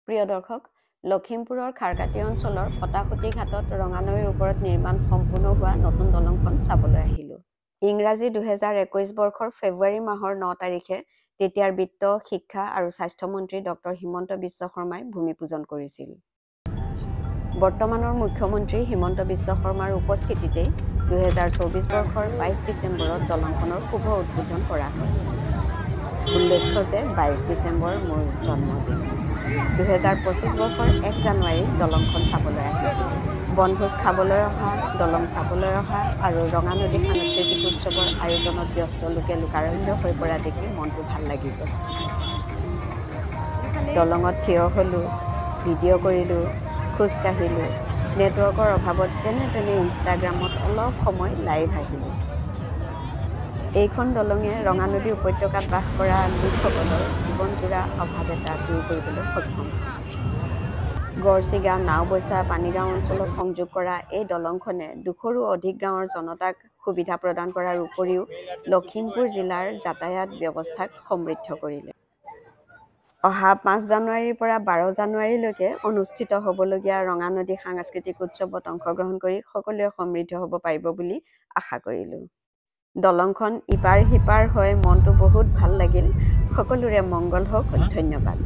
প্ৰিয় দৰ্শক, লখিমপুৰৰ খাৰকাটি অঞ্চলৰ পটাকুটি ঘাটত ৰঙা নৈৰ ওপৰত নিৰ্মাণ সম্পূৰ্ণ হোৱা নতুন দলংখন চাবলৈ আহিলোঁ। ইংৰাজী 2021 বৰ্ষৰ ফেব্ৰুৱাৰী মাহৰ 9 তাৰিখে তেতিয়াৰ বিত্ত, শিক্ষা আৰু স্বাস্থ্য মন্ত্ৰী ডক্টৰ হিমন্ত বিশ্ব শৰ্মাই ভূমি পূজন কৰিছিল। বৰ্তমানৰ মুখ্যমন্ত্ৰী হিমন্ত বিশ্ব শৰ্মাৰ উপস্থিতিতেই 2024 বৰ্ষৰ 22 ডিচেম্বৰত দলংখনৰ শুভ উদ্বোধন কৰা হয়। উল্লেখ্য যে 22 ডিচেম্বৰ মোৰ জন্মদিন। 2025 বৰ্ষৰ 1 জানুৱাৰীত দলংখন চাবলৈ আহিছিল। বনভোজ খাবলৈ অহা, দলং চাবলৈ অহা আৰু ৰঙা নদী সাংস্কৃতিক উৎসৱৰ আয়োজনত ব্যস্ত লোকে লোকাৰণ্য হৈ পৰা দেখি মনটো ভাল লাগি গ'ল। দলঙত থিয় হ'লোঁ, ভিডিঅ' কৰিলোঁ, খোজকাঢ়িলোঁ। নেটৱৰ্কৰ অভাৱত যেনে তেনে ইনষ্টাগ্ৰামত অলপ সময় লাইভ আহিলোঁ। এইখন দলঙে ৰঙা নদী উপত্যকাত বাস কৰা লোকসকলৰ জীৱনজোৰা অভাৱ এটা দূৰ কৰিবলৈ সক্ষম হয়। গড়চিগা, নাওবৈচা, পানীগাঁও অঞ্চলক সংযোগ কৰা এই দলংখনে 200ৰো অধিক গাঁৱৰ জনতাক সুবিধা প্ৰদান কৰাৰ উপৰিও লখিমপুৰ জিলাৰ যাতায়াত ব্যৱস্থাক সমৃদ্ধ কৰিলে। অহা 5 জানুৱাৰীৰ পৰা 12 জানুৱাৰীলৈকে অনুষ্ঠিত হ'বলগীয়া ৰঙা নদী সাংস্কৃতিক উৎসৱত অংশগ্ৰহণ কৰি সকলোৱে সমৃদ্ধ হ'ব পাৰিব বুলি আশা কৰিলোঁ। দলংখন ইপাৰ সিপাৰ হৈ মনটো বহুত ভাল লাগিল। সকলোৰে মংগল হওক। ধন্যবাদ।